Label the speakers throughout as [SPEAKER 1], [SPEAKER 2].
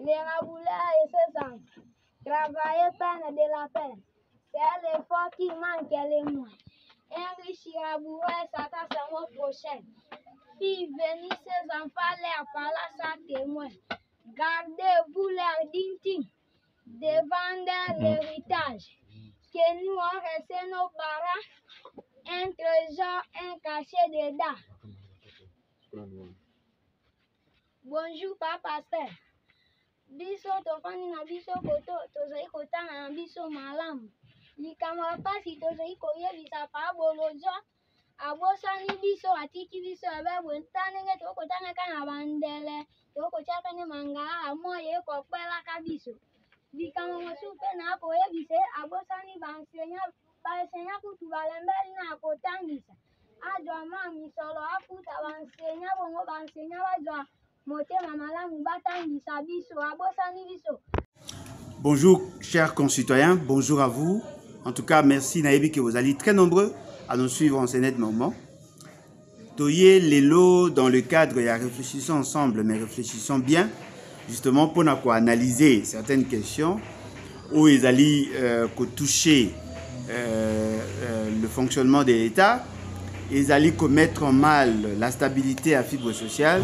[SPEAKER 1] Les rabouleurs et ses hommes, travailler peine de la peine, c'est l'effort qui manque les moins. Enrichir rabouleur, ça c'est le mot prochain. Fille venir ses enfants, l'air par là, ça témoin. Gardez-vous l'air digne devant l'héritage. Que nous on reste nos parents, un trésor, un cachet dedans. Bonjour, papa pasteur. Biso tofani na biso koto tozali kotanga na biso malamu. Likamwa pasi tozali koyebisa pa bolozo. Abosani biso atiki biso abe ntane tokotanga kana bandele. Tokochaka ne manga amoye kokwela ka biso. Likamwa mosupe na koyebise abosani bansenya kutu balembeli na kotangisa. Adwa mami solo akuta bansenya bongo bansenya badwa.
[SPEAKER 2] Bonjour chers concitoyens, bonjour à vous. En tout cas, merci Naïbi que vous allez très nombreux à nous suivre en ce net moment. Toye Lelo, dans le cadre, et réfléchissons ensemble, mais réfléchissons bien, justement pour analyser certaines questions où ils allaient toucher le fonctionnement de l'État, ils allaient mettre en mal la stabilité à fibre sociale.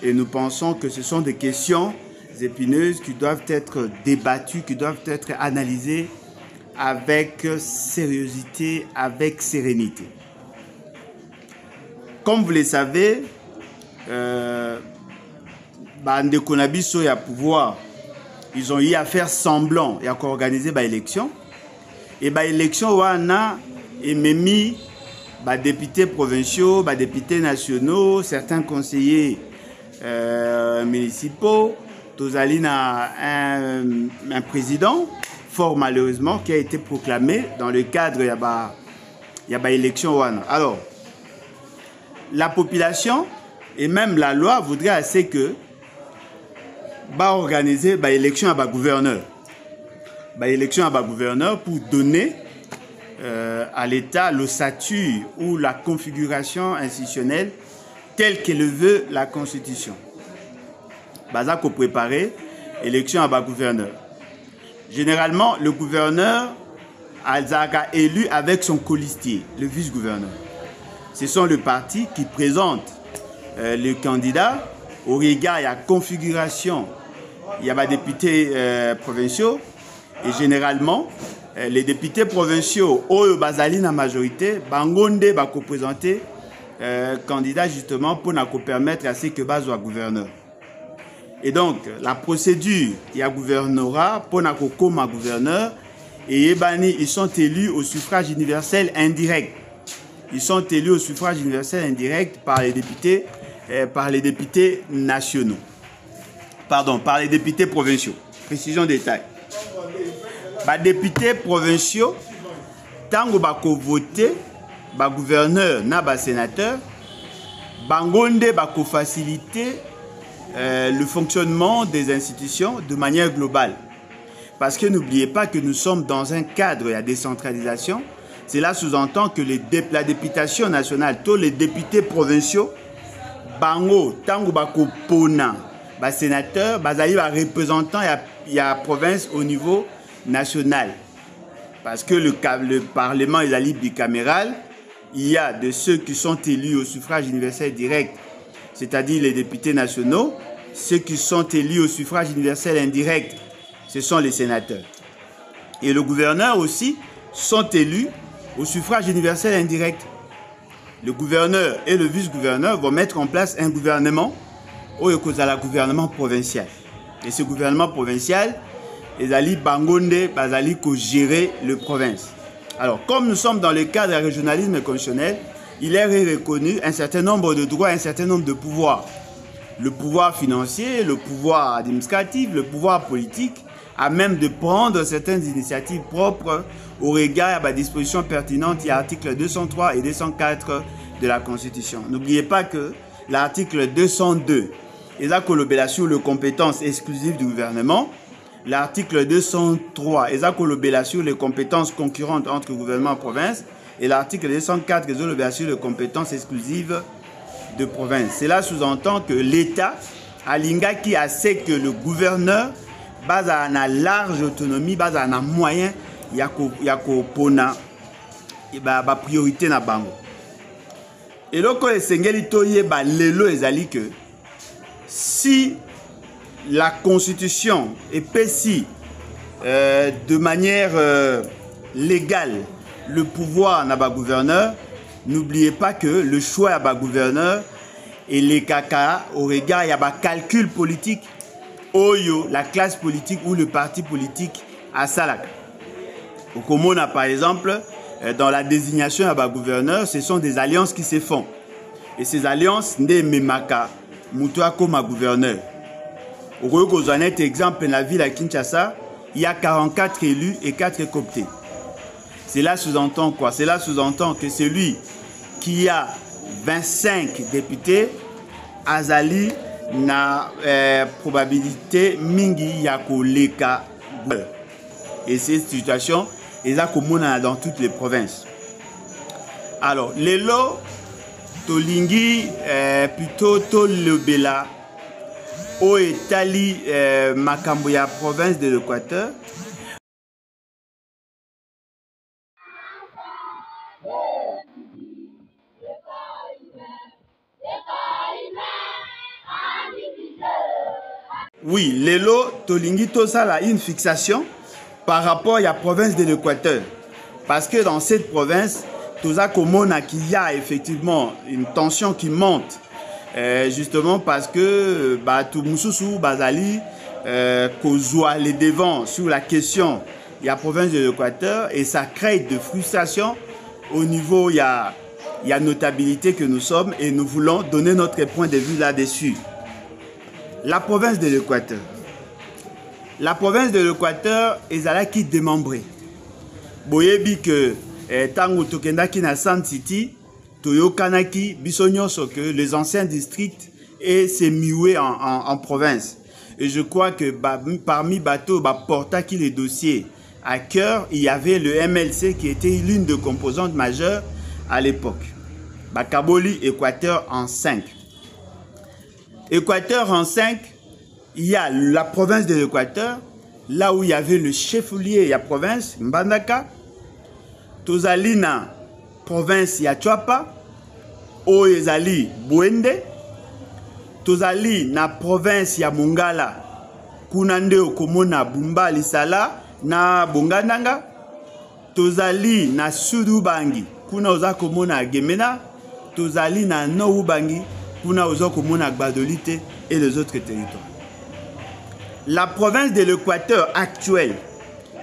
[SPEAKER 2] Et nous pensons que ce sont des questions épineuses qui doivent être débattues, qui doivent être analysées avec sérieuxité, avec sérénité. Comme vous le savez, Bande Konabiso et à pouvoir, ils ont eu à faire semblant et à organiser l'élection. Et l'élection, on a mis députés provinciaux, députés nationaux, certains conseillers municipaux, Tozali a un président, fort malheureusement, qui a été proclamé dans le cadre de l'élection. Alors, la population et même la loi voudrait assez que organiser l'élection à gouverneur. L'élection à gouverneur pour donner à l'État le statut ou la configuration institutionnelle tel que le veut la Constitution. Bazak pour préparer l'élection à gouverneur. Généralement, le gouverneur a élu avec son colistier, le vice-gouverneur. Ce sont les partis qui présentent le candidat au regard de la configuration. Il y a des députés provinciaux et généralement, les députés provinciaux, au Bazali la majorité, Bangonde va représenter candidat justement pour nous permettre à ce que bas soit gouverneur. Et donc la procédure il y a gouvernorat pour nous comme gouverneur et ils sont élus au suffrage universel indirect. Ils sont élus au suffrage universel indirect par les députés nationaux. Pardon, par les députés provinciaux. Précision détail. Les députés provinciaux tango bako voter gouverneur na sénateur, bangonde bako faciliter le fonctionnement des institutions de manière globale. Parce que n'oubliez pas que nous sommes dans un cadre de décentralisation. Cela sous-entend que la députation nationale, tous les députés provinciaux, bango tango bako pona sénateur, bazali ba représentant il y a province au niveau national. Parce que le Parlement est bicaméral. Il y a de ceux qui sont élus au suffrage universel direct, c'est-à-dire les députés nationaux. Ceux qui sont élus au suffrage universel indirect, ce sont les sénateurs. Et le gouverneur aussi sont élus au suffrage universel indirect. Le gouverneur et le vice-gouverneur vont mettre en place un gouvernement au gouvernement provincial. Et ce gouvernement provincial, ils allaient bangonde, ils allaient gérer le province. Alors, comme nous sommes dans le cadre du régionalisme constitutionnel, il est reconnu un certain nombre de droits, un certain nombre de pouvoirs. Le pouvoir financier, le pouvoir administratif, le pouvoir politique, à même de prendre certaines initiatives propres au regard à la disposition pertinente, il y a l'article 203 et 204 de la Constitution. N'oubliez pas que l'article 202, il a collabé sur les compétences exclusives du gouvernement. L'article 203, il a collabé sur les compétences concurrentes entre gouvernement et province. Et l'article 204, il a sur les compétences exclusives de province. Cela sous-entend que l'État alingaki assez que le gouverneur base à une large autonomie, base à un moyen yako pona ba priorité na bango. Et loko esengeli toye ba lelo ezali que si la constitution est péci de manière légale le pouvoir na ba gouverneur, n'oubliez pas que le choix à ba gouverneur et les caca au regard il y a ba calcul politique oyo la classe politique ou le parti politique à Salak. Au Komona par exemple, dans la désignation à ba gouverneur, ce sont des alliances qui se font. Et ces alliances ne memaka mutoa comme gouverneur. Au Royaume-Uni, exemple, dans la ville à Kinshasa, il y a 44 élus et 4 cooptés. Cela sous-entend quoi? Cela sous-entend que celui qui a 25 députés, azali na probabilité mingi ya koleka. Et cette situation est commune dans toutes les provinces. Alors, les lots, tolingi plutôt tolobela au Etali makambo ya province de l'Équateur. Oui, lelo tolingi tosala une fixation par rapport à la province de l'Équateur. Parce que dans cette province, toza komona qu'il y a effectivement une tension qui monte. Justement parce que tout mususu bazali kozwa les devants sur la question de la province de l'Équateur et ça crée de frustration au niveau il y a notabilité que nous sommes et nous voulons donner notre point de vue là-dessus. La province de l'Équateur. La province de l'Équateur est là qui démembrée. Boyebi que tango tokendaki na San City, toyokanaki bisonyoso que les anciens districts et s'est mué en province. Et je crois que parmi bateau porta qui les dossiers à cœur, il y avait le MLC qui était l'une des composantes majeures à l'époque. Bakaboli Équateur en 5. Équateur en 5, il y a la province de l'Équateur, là où il y avait le chef-lieu de la province, Mbandaka, Tozalina, province ya Chwapa, Oyezali, Bwende, Tozali, na province ya Mongala, Kunande Okomona, Bumba, Lisala, na Bongananga, Tozali, na Sudubangi, Kuna Oza Komona, Gemena, Tozali, na Noubangi, Kuna Oza Komona, Gbadolite et les autres territoires. La province de l'Équateur actuelle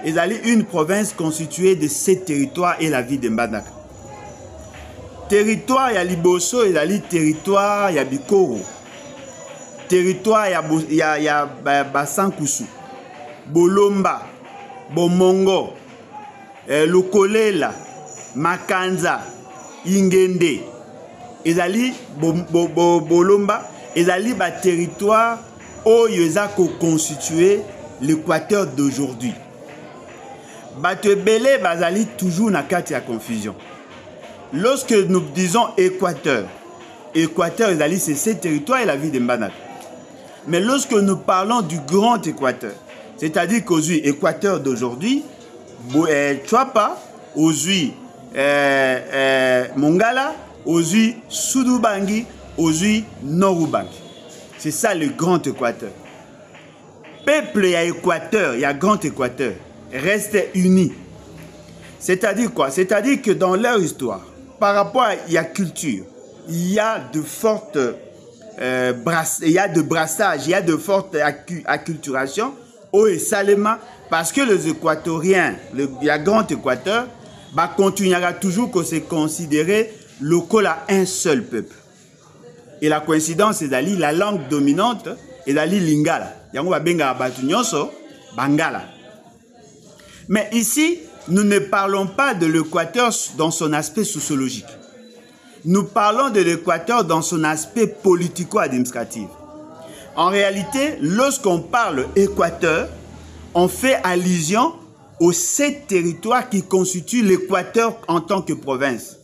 [SPEAKER 2] est une province constituée de 7 territoires et la ville de Mbandaka. Territoire ya Liboso est territoire ya Bikoro. Territoire ya Basankusu, Bolomba, Bomongo, Lukolela, Makanza, Ingende. Ezali Bolomba, ezali ba territoire où yeza ko constituer l'Équateur d'aujourd'hui. Batebele bazali toujours na kati ya confusion. Lorsque nous disons Équateur, Équateur ezali c'est ce territoire et la ville de Mbandaka. Mais lorsque nous parlons du grand Équateur, c'est-à-dire qu'aujourd'hui Équateur d'aujourd'hui, Chwapa, aujourd'hui Mongala, aujourd'hui Sudubangi, aujourd'hui Norubangi. C'est ça le grand Équateur. Peuple et Équateur, il y a grand Équateur, restent unis. C'est-à-dire quoi? C'est-à-dire que dans leur histoire, par rapport à la culture, il y a de fortes il y a de brassage, il y a de fortes acculturation au Salema, parce que les Équatoriens, le grand Équateur, continuera toujours que c'est considéré local à un seul peuple. Et la coïncidence est d'aller la langue dominante est d'aller lingala. Yango babenga batunyonso bangala. Mais ici, nous ne parlons pas de l'Équateur dans son aspect sociologique. Nous parlons de l'Équateur dans son aspect politico-administratif. En réalité, lorsqu'on parle Équateur, on fait allusion aux 7 territoires qui constituent l'Équateur en tant que province.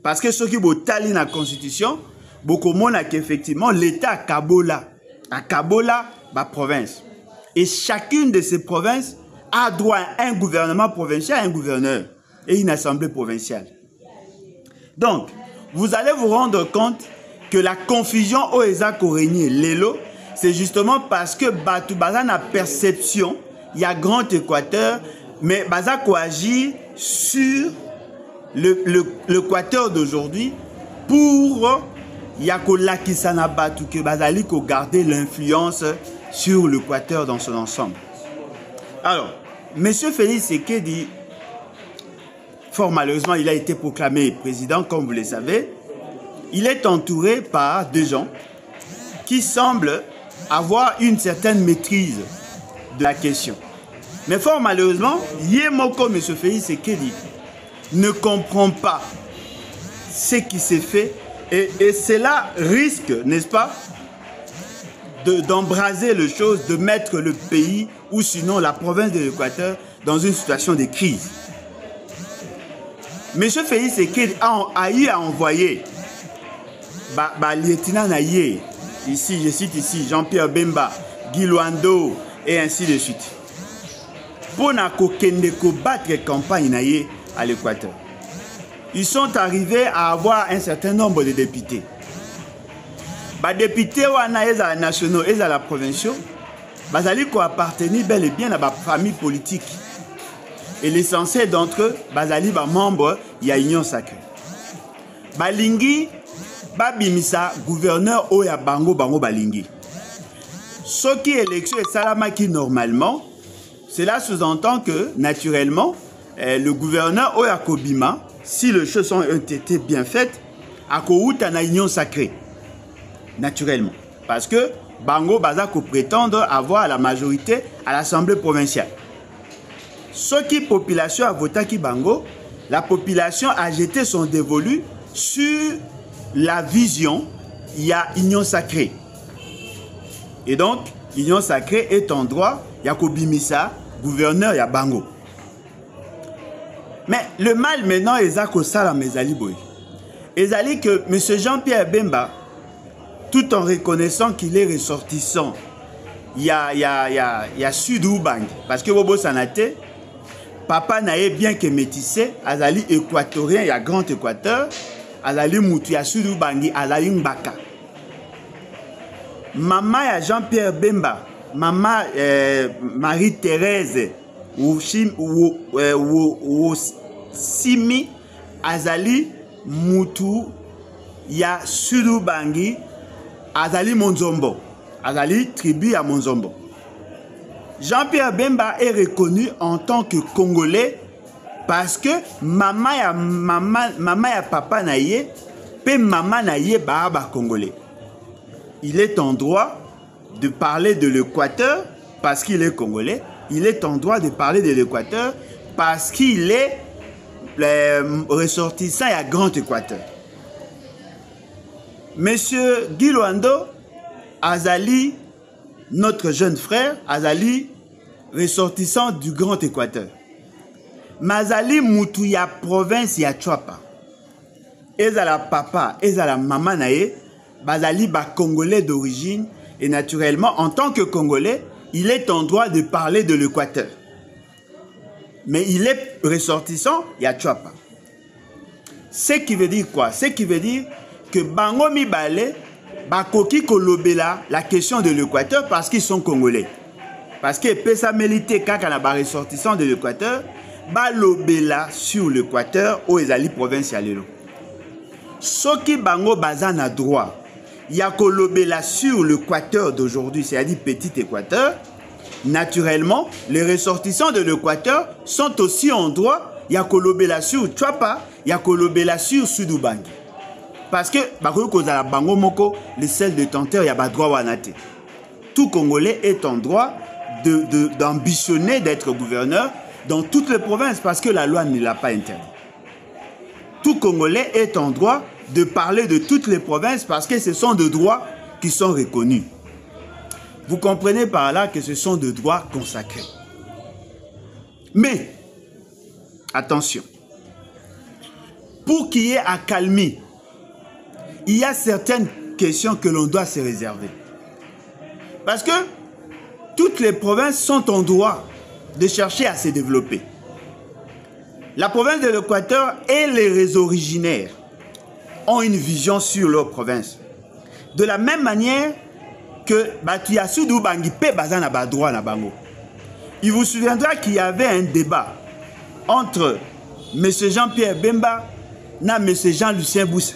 [SPEAKER 2] Parce que ceux qui ont tali la Constitution, beaucoup de monde qu'effectivement l'État Kabola. À Kabola, ma province. Et chacune de ces provinces a droit à un gouvernement provincial, un gouverneur et une assemblée provinciale. Donc, vous allez vous rendre compte que la confusion au Eza Korényé, Lelo, c'est justement parce que Batu Baza na perception, il y a Grand Équateur, mais Baza ko agit sur l'Équateur d'aujourd'hui pour Yako Lakisana Batu que Bazali ko garder l'influence sur l'Équateur dans son ensemble. Alors, M. Félix Tshisekedi, fort malheureusement, il a été proclamé président, comme vous le savez. Il est entouré par des gens qui semblent avoir une certaine maîtrise de la question. Mais fort malheureusement, Yemoko, M. Félix Tshisekedi, ne comprend pas ce qui s'est fait et cela risque, n'est-ce pas, d'embraser les choses, de mettre le pays ou sinon la province de l'Équateur dans une situation de crise. M. Félix Tshisekedi a eu à envoyer lieutenant Naye, ici, je cite ici Jean-Pierre Bemba, Guy Luando et ainsi de suite, pour battre campagne Naye à l'Équateur. Ils sont arrivés à avoir un certain nombre de députés. Les députés nationaux et la provinciaux, ils appartiennent bel et bien à la famille politique. Et l'essentiel d'entre eux, ils sont membres de l'Union sacrée. Balingi, babimisa gouverneur Oya Bango Balingi. Ce qui est élection et salamaki normalement, cela sous-entend que, naturellement, le gouverneur Oya Kobima, si les choses ont été bien faites, a Kouta na Union sacrée. Naturellement. Parce que Bango Bazako prétendre avoir la majorité à l'Assemblée provinciale. Ce qui population a voté qui Bango, la population a jeté son dévolu sur la vision, il y a Union sacrée. Et donc, Union sacrée est en droit, il y a Kobimisa, gouverneur, il y a Bango. Mais le mal maintenant, il y a Kosala Mezali Boy. Il y a que M. Jean-Pierre Bemba, tout en reconnaissant qu'il est ressortissant, il y a Sudou Bang, parce que Bobo Sanate, papa Naye, bien que métissé, Azali équatorien, il y a Grand Équateur, Azali Moutou, il y a Sudou Bangi, Azali Mbaka. Maman, il y a Jean-Pierre Bemba, maman Marie-Thérèse, ou Simi, Azali Moutou, il y a Sudou Bangi, Azali Monzombo, Azali tribu à Monzombo. Jean-Pierre Bemba est reconnu en tant que Congolais parce que maman et papa naïe, pe maman naïe baba Congolais. Il est en droit de parler de l'Équateur parce qu'il est Congolais. Il est en droit de parler de l'Équateur parce qu'il est ressortissant à Grand Équateur. Monsieur Guy Luando, Azali, notre jeune frère, Azali, ressortissant du Grand Équateur. Mazali Moutouya province ya Chouapa. Ezala papa, ezala maman nae, Bazali ba Congolais d'origine et naturellement, en tant que Congolais, il est en droit de parler de l'Équateur. Mais il est ressortissant ya Chouapa. Ce qui veut dire quoi? Ce qui veut dire que Bango Mibale, Bakoki Kolobela, la question de l'Équateur parce qu'ils sont Congolais. Parce que Pesa Melite, quand on a ressortissant de l'Équateur, Balobela sur l'Équateur, au Ezali provincial. Ce qui Bango Bazan a droit, il y a Kolobela sur l'Équateur d'aujourd'hui, c'est-à-dire Petit Équateur. Naturellement, les ressortissants de l'Équateur sont aussi en droit, il y a Kolobela sur Chouapa, il y a Kolobela sur Sudoubangi. Parce que, Bango Moko, le seul détenteur, il y a droit Wanate. Tout Congolais est en droit d'ambitionner d'être gouverneur dans toutes les provinces parce que la loi ne l'a pas interdit. Tout Congolais est en droit de parler de toutes les provinces parce que ce sont des droits qui sont reconnus. Vous comprenez par là que ce sont des droits consacrés. Mais, attention, pour qu'il y ait accalmie, il y a certaines questions que l'on doit se réserver. Parce que toutes les provinces sont en droit de chercher à se développer. La province de l'Équateur et les originaires ont une vision sur leur province. De la même manière que Batuyasudou Bangi pe bazana ba droit na bango. Il vous souviendra qu'il y avait un débat entre M. Jean-Pierre Bemba et M. Jean-Lucien Boussa.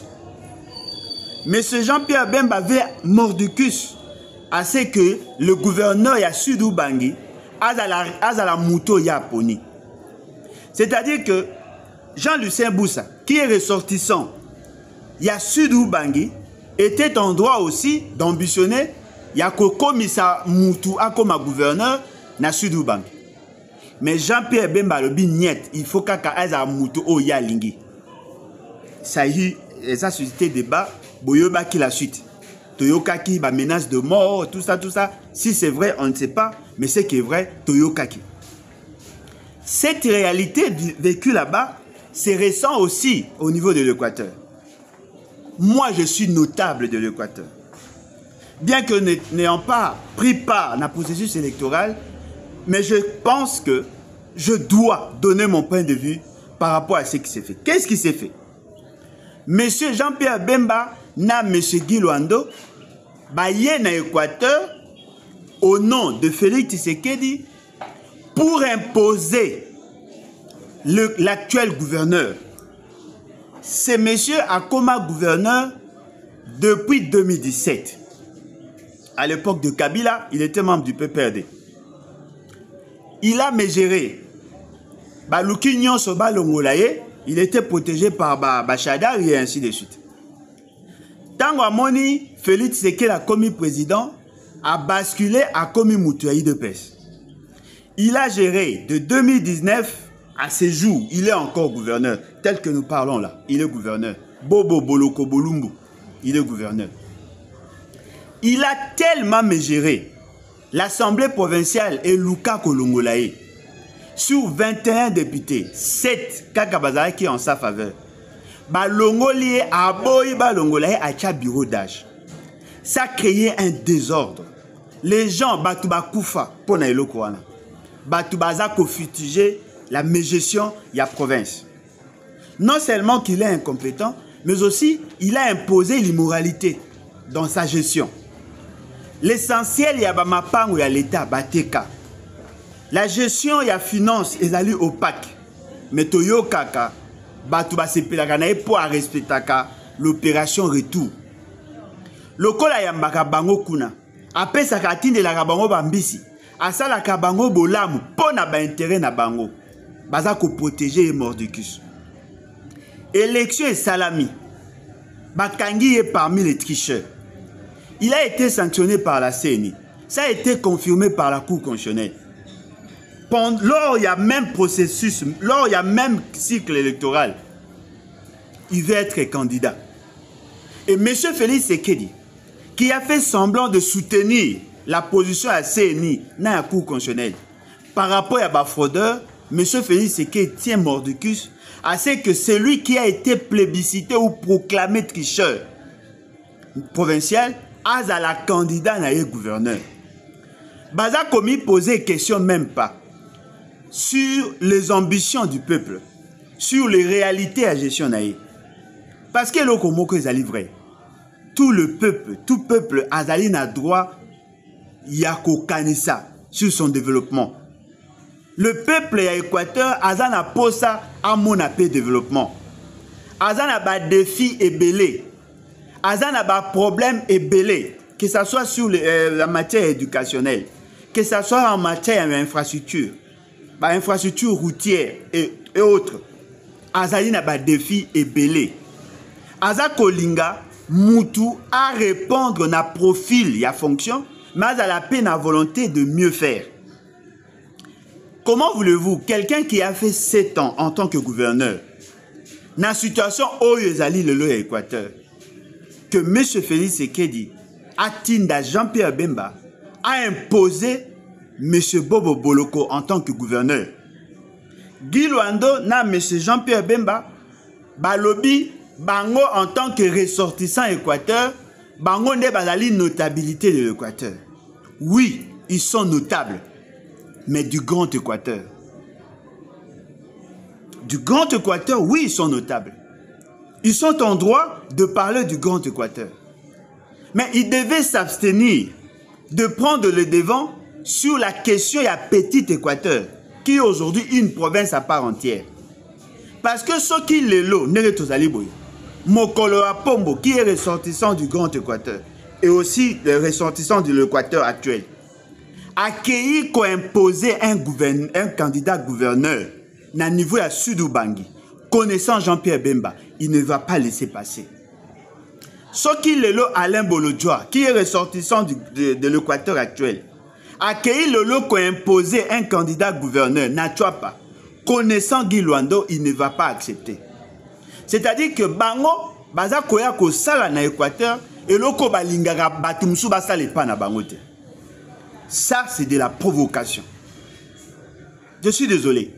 [SPEAKER 2] M. Jean-Pierre Bemba avait mordicus à ce que le gouverneur Yasudou Bangi a la mouto yaponi. C'est-à-dire que Jean-Lucien Boussa, qui est ressortissant Yasudou Bangi, était en droit aussi d'ambitionner Yakoko Misa Moutou a comme gouverneur na Sudou Bangi. Mais Jean-Pierre Bemba le bignet, il faut qu'Aza Moutou o Yalingi. Ça y est, ça suscité débat, Boyoba qui la suite. Toyokaki, ba menace de mort, tout ça. Si c'est vrai, on ne sait pas, mais ce qui est vrai, Toyokaki. Cette réalité vécue là-bas, c'est récent aussi au niveau de l'Équateur. Moi, je suis notable de l'Équateur. Bien que n'ayant pas pris part dans le processus électoral, mais je pense que je dois donner mon point de vue par rapport à ce qui s'est fait. Qu'est-ce qui s'est fait? Monsieur Jean-Pierre Bemba na Monsieur Guy Luando, baillé na Équateur au nom de Félix Tshisekedi pour imposer l'actuel gouverneur. Ce monsieur a comme gouverneur depuis 2017. À l'époque de Kabila, il était membre du PPRD. Il a géré. Il était protégé par Bachadar et ainsi de suite. Tango Amoni, Félix Tshisekedi a commis président, a basculé à commis Moutouaï de PES. Il a géré de 2019 à ce jour. Il est encore gouverneur. Tel que nous parlons là, il est gouverneur. Bobo Boloko Bolumbu, il est gouverneur. Il a tellement géré l'Assemblée provinciale et Luka Kolongolaye. Sur 21 députés, 7 Kakabazara qui est en sa faveur. Balongolié a boy Balongolaye a tcha bureau d'âge. Ça a créé un désordre. Les gens Batouba Koufa pour na Elokwana. Batoubaza Kofutugé la mégestion de la province. Non seulement qu'il est incompétent, mais aussi il a imposé l'immoralité dans sa gestion. L'essentiel, il y a l'État, Bateka. La gestion, il y a finance, il y a opaque. Mais Toyo Kaka, Batouba Sepelaganae pour respecter l'opération retour. Le col a yambaka bango kuna. Après sa katine de la bango bambisi. Asa la kabango bolamu, pour na ba intérêt na bango. Baza ko protéger et mordicus. Élection et salami. Bakangi est parmi les tricheurs. Il a sanctionné par la CENI. Ça a été confirmé par la Cour constitutionnelle. Lors il y a même processus, lors il y a même cycle électoral, il veut être candidat. Et M. Félix Tshisekedi, qui a fait semblant de soutenir la position à la CENI dans la Cour constitutionnelle, par rapport à Bafraudeur, M. Félix Tshisekedi tient mordicus à ce que celui qui a été plébiscité ou proclamé tricheur provincial a la candidat na gouverneur. Baza commis poser question même pas sur les ambitions du peuple, sur les réalités à gestion naïe. Parce que le Komoko est vrai. Tout peuple azali na droit yako kanisa sur son développement. Le peuple à Équateur azana posa à mon appel développement. Azana ba défi et belé. Azana ba problème et belé. Que ce soit sur la matière éducationnelle, que ce soit en matière d'infrastructure, infrastructure routière et autres. Azali na ba défi et belé. Aza kolinga Moutou à répondre na profil ya fonction, mais à la peine à volonté de mieux faire. Comment voulez-vous, quelqu'un qui a fait 7 ans en tant que gouverneur, dans la situation où il est le Équateur, que M. Félix Tshisekedi, Atinda Jean-Pierre Bemba, a imposé M. Bobo Boloko en tant que gouverneur. Guy Luando, na M. Jean-Pierre Bemba, balobi, bango en tant que ressortissant Équateur, bango ne bazali notabilité de l'Équateur. oui, ils sont notables, mais du Grand Équateur. Du Grand Équateur, oui, ils sont notables. Ils sont en droit de parler du Grand Équateur. Mais ils devaient s'abstenir de prendre le devant sur la question de Petit Équateur, qui est aujourd'hui une province à part entière. Parce que ceux qui l'élo, Mokolo Apombo, qui est ressortissant du Grand Équateur, et aussi le ressortissant de l'Équateur actuel, accueilli qu'on imposait un candidat gouverneur à niveau à Sud-Ubangi, connaissant Jean-Pierre Bemba, il ne va pas laisser passer. Ce qui l'élo Alain Bolodjoa, qui est ressortissant de l'Équateur actuel, accueilli le lot qu'on imposait un candidat gouverneur, Nachuapa, connaissant Guy Luando, il ne va pas accepter. C'est-à-dire que Bango, Baza Koya ko sala na Équateur, et loko balingara batumsu basale pa na bangote. Ça, c'est de la provocation. Je suis désolé.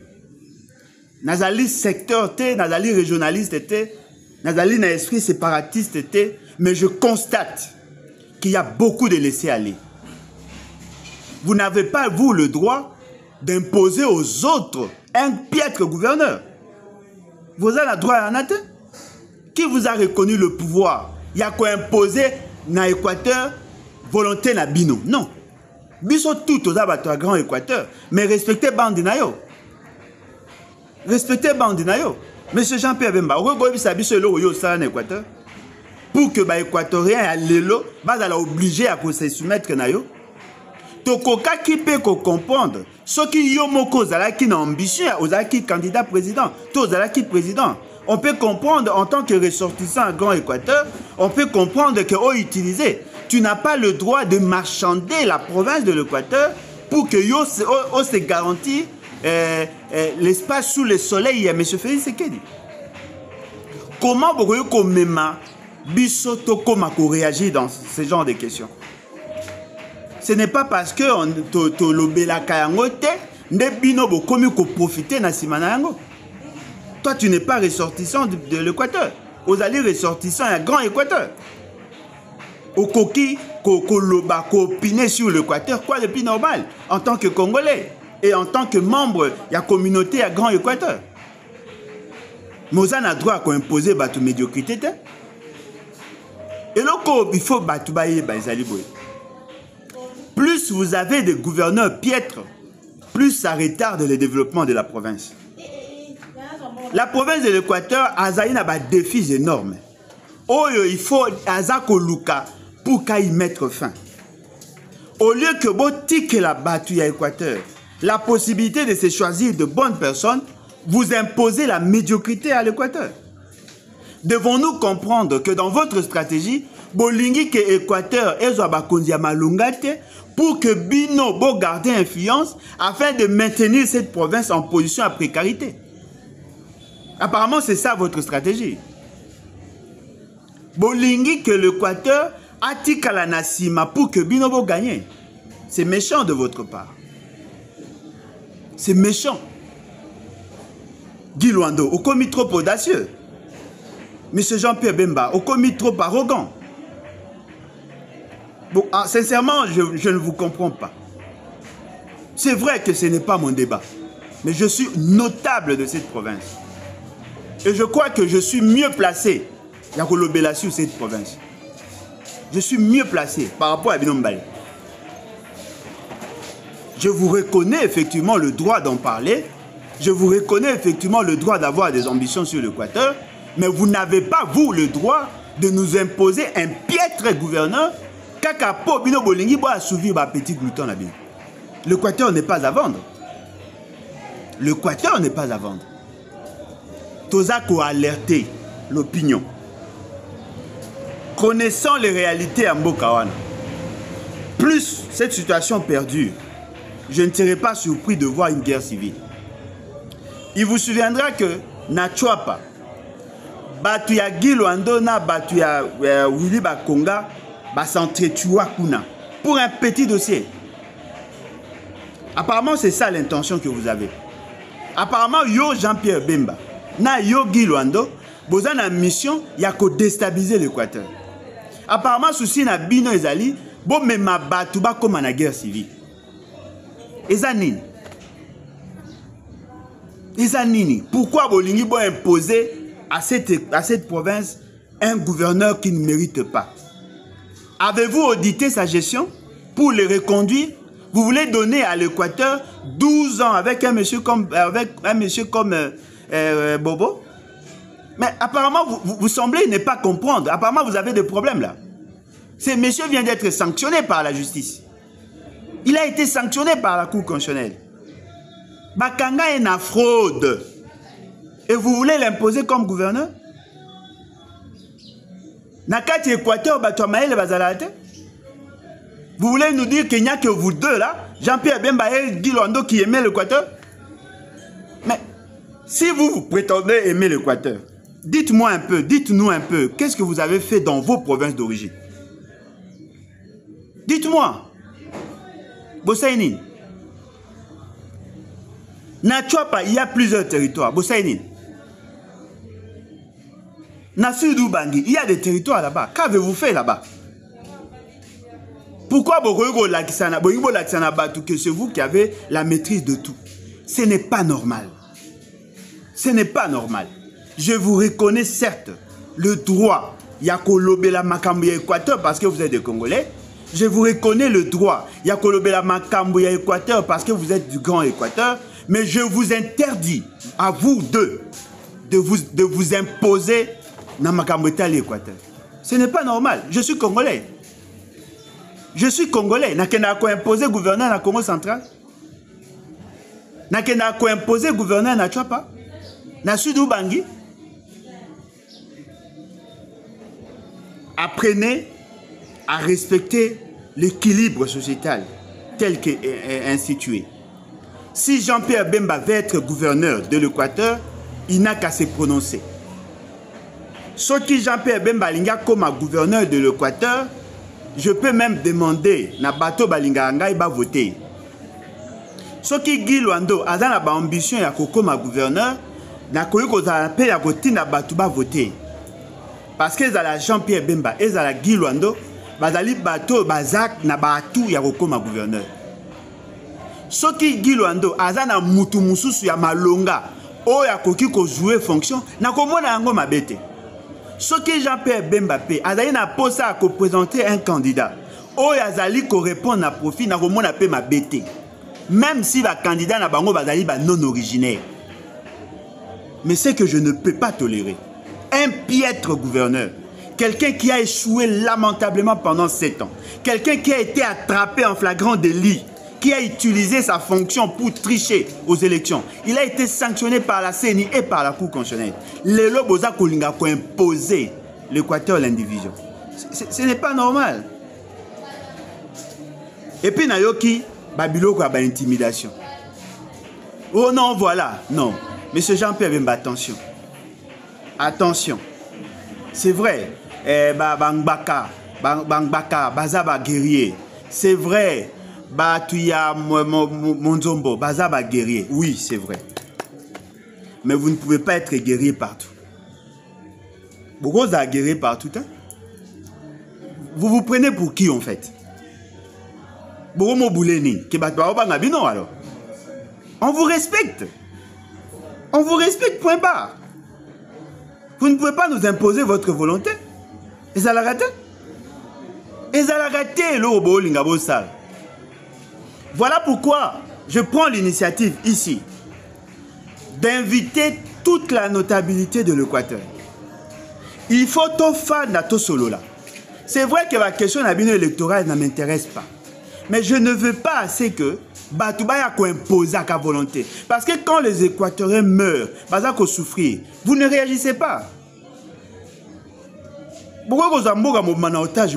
[SPEAKER 2] Nazali secteur T, Nazali régionaliste T, Nazali na esprit séparatiste T, mais je constate qu'il y a beaucoup de laisser-aller. Vous n'avez pas, vous, le droit d'imposer aux autres un piètre gouverneur. Vous avez le droit à un qui vous a reconnu le pouvoir. Il y a quoi imposer dans l'Équateur volonté na bino. Non. Biso tout aux abattoirs Grand Équateur, mais respectez Bandinayo. Respectez Bandinayo. Monsieur Jean-Pierre Bemba, vous voyez ça biso lo yo ça en Équateur pour que les Équatoriens à l'élo va obligé à se soumettre na yo. Tokoka qui peut comprendre ce qui yomoko zala qui n'a ambition aux qui candidat président, tous qui président. On peut comprendre en tant que ressortissant à Grand Équateur, on peut comprendre que utiliser. Tu n'as pas le droit de marchander la province de l'Équateur pour que yo se garantit l'espace sous le soleil. M. Félix Sekedi. Comment vous voyez comme biso tokoma ko réagir dans ce genre de questions? Ce n'est pas parce que to lobela kayangote ne bino bo komi ko profiter na simana yango. Toi, tu n'es pas ressortissant de l'Équateur. Vous allez ressortissant à Grand Équateur. Au coquille, ko opiner sur l'Équateur, quoi de plus normal en tant que Congolais et en tant que membre de la communauté à Grand Équateur. Mozan a droit à imposer la médiocrité. Et là, il faut battre. Plus vous avez des gouverneurs piètres, plus ça retarde le développement de la province. La province de l'Équateur a des défis énormes. Il faut Azakoluka pour y mettre fin. Au lieu que botique la battue à l'Équateur, la possibilité de se choisir de bonnes personnes, vous imposez la médiocrité à l'Équateur. Devons-nous comprendre que dans votre stratégie, Bolingi que l'Équateur est pour que Bino bo garder influence afin de maintenir cette province en position à précarité. Apparemment, c'est ça votre stratégie. Bolingi que l'Équateur attika la Nassima pour que Bino bo gagne. C'est méchant de votre part. C'est méchant. Guy Luando, au commis trop audacieux. Monsieur Jean-Pierre Bemba, au commis trop arrogant. Bon, sincèrement, je ne vous comprends pas. C'est vrai que ce n'est pas mon débat. Mais je suis notable de cette province. Et je crois que je suis mieux placé à Kolobela sur cette province. Je suis mieux placé par rapport à Binombale. Je vous reconnais effectivement le droit d'en parler. Je vous reconnais effectivement le droit d'avoir des ambitions sur l'Équateur. Mais vous n'avez pas, vous, le droit de nous imposer un piètre gouverneur. Kakapo Bino Bolingi boit assouvir ma petit glouton là-bas. L'Équateur n'est pas à vendre. L'Équateur n'est pas à vendre. Tozako a alerté l'opinion. Connaissant les réalités à Mbokawana, plus cette situation perdure, je ne serai pas surpris de voir une guerre civile. Il vous souviendra que Nachuapa, Batuya Guy Luando na Batuya Willy Bakonga, s'entretuer pour un petit dossier. Apparemment, c'est ça l'intention que vous avez. Apparemment, yo Jean-Pierre Bemba, na yo Guy Luando, vous avez une mission, il y a qu'à déstabiliser l'Équateur. Apparemment, souci na Bino Ezali, Bon, mais ma batouba comme en guerre civile. Ezanini. Ezanini. Pourquoi Bolingi va imposer à cette province un gouverneur qui ne mérite pas? Avez-vous audité sa gestion pour le reconduire? Vous voulez donner à l'Équateur 12 ans avec un monsieur comme, Bobo? Mais apparemment, vous semblez ne pas comprendre. Apparemment, vous avez des problèmes là. Ce monsieur vient d'être sanctionné par la justice. Il a été sanctionné par la Cour constitutionnelle. Bakanga est une fraude. Et vous voulez l'imposer comme gouverneur? Nakati Équateur, Batuamaël et Bazalate. Vous voulez nous dire qu'il n'y a que vous deux là, Jean-Pierre Bemba et Guy Luando qui aimait l'Équateur? Mais si vous prétendez aimer l'Équateur, dites-nous un peu, qu'est-ce que vous avez fait dans vos provinces d'origine? Dites-moi. Bossaïni. Nachuapa, il y a plusieurs territoires. Bossaïni. Nasudou Bangui, il y a des territoires là-bas. Qu'avez-vous fait là-bas? Pourquoi que c'est vous qui avez la maîtrise de tout? Ce n'est pas normal. Ce n'est pas normal. Je vous reconnais certes le droit. Yakolobela Makambuya Équateur parce que vous êtes des Congolais. Je vous reconnais le droit. Yakolobela Makambuya Équateur parce que vous êtes du Grand Équateur. Mais je vous interdis à vous deux de vous imposer dans Makambuya l'Équateur. Ce n'est pas normal. Je suis Congolais. Je suis Congolais. N'a imposé gouverneur dans Congo central. N'a imposé gouverneur dans Chuapa. N'a Sudou Bangui. Apprenez à respecter l'équilibre sociétal tel qu'est institué. Si Jean-Pierre Bemba veut être gouverneur de l'Équateur, il n'a qu'à se prononcer. Sauf que Jean-Pierre Bemba linga comme gouverneur de l'Équateur, je peux même demander na bato balinga ngai ba voter. Sauf que Guy Luando a dans la ambition ya comme gouverneur, na koyi ko za pe ya kotinda bato ba voter. Parce que za la Jean-Pierre Bemba et za la Guy Luando, bazali bato bazak na batu ya comme gouverneur. Soki Guy Luando azana mutu mususu ya malonga o ya koki ko jouer fonction na komona yango mabete. Soki Jean-Pierre Bemba pe azali na posa à présenter un candidat o ya zali ko répondre na profit na komona pe mabete. Même si ba candidat na bango bazali ba non originaire. Mais c'est que je ne peux pas tolérer un piètre gouverneur, quelqu'un qui a échoué lamentablement pendant 7 ans, quelqu'un qui a été attrapé en flagrant délit, qui a utilisé sa fonction pour tricher aux élections. Il a été sanctionné par la CENI et par la Cour constitutionnelle. Les Loboza Kolinga ont imposé l'Équateur l'indivision. Ce n'est pas normal. Et puis, Nayoki, Babyloko a une intimidation. Oh non, voilà. Non. Monsieur Jean-Pierre Bemba, attention. Attention. C'est vrai. Bangbaka, Bazaba guerrier. C'est vrai. Batuya Monzombo, Bazaba guerrier. Oui, c'est vrai. Mais vous ne pouvez pas être guerrier partout. Beaucoup de guerrier partout. Hein? Vous vous prenez pour qui en fait? On vous respecte. On vous respecte, point barre. Vous ne pouvez pas nous imposer votre volonté. Et ça l'a raté. Et ça l'a raté, l'obo lingabo sal. Voilà pourquoi je prends l'initiative ici d'inviter toute la notabilité de l'Équateur. Il faut tout faire dans tout solo là. C'est vrai que la question électorale ne m'intéresse pas. Mais je ne veux pas assez que Batouba impose à sa volonté. Parce que quand les Équatoriens meurent, vous ne réagissez pas. Pourquoi vous avez un otage?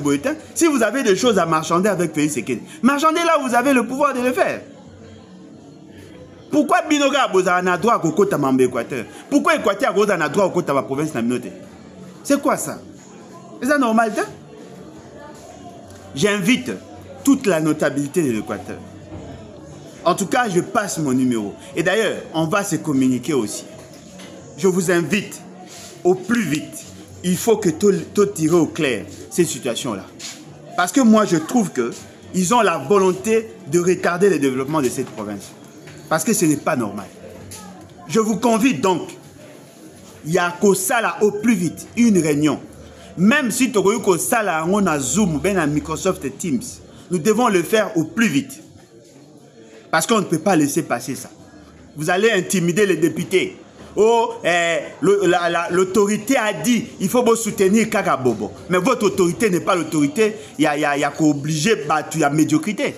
[SPEAKER 2] Si vous avez des choses à marchander avec Félix Sekedi, marchandez là où vous avez le pouvoir de le faire. Pourquoi Binoga a un droit au côté de l'Équateur? Pourquoi l'Équateur a un droit au côté de la province? C'est quoi ça? C'est ça normal? J'invite toute la notabilité de l'Équateur. En tout cas, je passe mon numéro. Et d'ailleurs, on va se communiquer aussi. Je vous invite au plus vite. Il faut que tout tire au clair cette situation-là. Parce que moi, je trouve qu'ils ont la volonté de retarder le développement de cette province. Parce que ce n'est pas normal. Je vous convie donc, il y a qu'au Sala au plus vite, une réunion. Même si tu as qu'au Sala, on a Zoom, ben à Microsoft Teams, nous devons le faire au plus vite. Parce qu'on ne peut pas laisser passer ça. Vous allez intimider les députés. Oh, l'autorité a dit, il faut vous soutenir Kaka Bobo. Mais votre autorité n'est pas l'autorité, il y a qu'obligé, il y a médiocrité.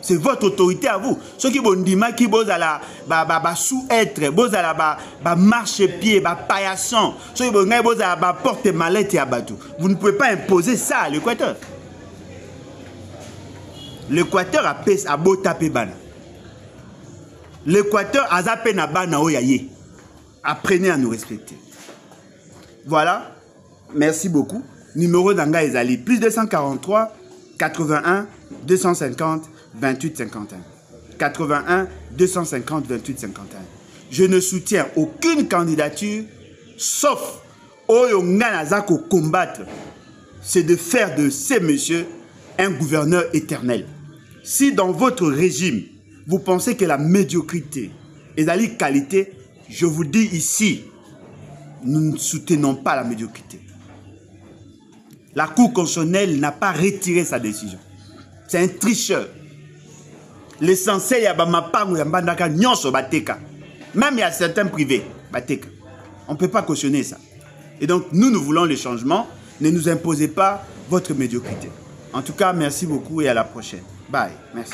[SPEAKER 2] C'est votre autorité à vous. Ceux qui vont dire qui vont sous-être, vont marche-pied, paillasson, ceux qui vont porte-mallette et abattu. Vous ne pouvez pas imposer ça à l'Équateur. L'Équateur a beau taper bana. L'Équateur a zappé na bana oyaye. Apprenez à nous respecter. Voilà. Merci beaucoup. Numéro d'Anga Ezali. Plus 243 81 250 28 51. 81 250 28 51. Je ne soutiens aucune candidature sauf Oyonganazako combattre. C'est de faire de ces messieurs un gouverneur éternel. Si dans votre régime, vous pensez que la médiocrité est la qualité, je vous dis ici, nous ne soutenons pas la médiocrité. La Cour constitutionnelle n'a pas retiré sa décision. C'est un tricheur. L'essentiel, même il y a certains privés. On ne peut pas cautionner ça. Et donc, nous voulons les changements. Ne nous imposez pas votre médiocrité. En tout cas, merci beaucoup et à la prochaine. Bye. Merci.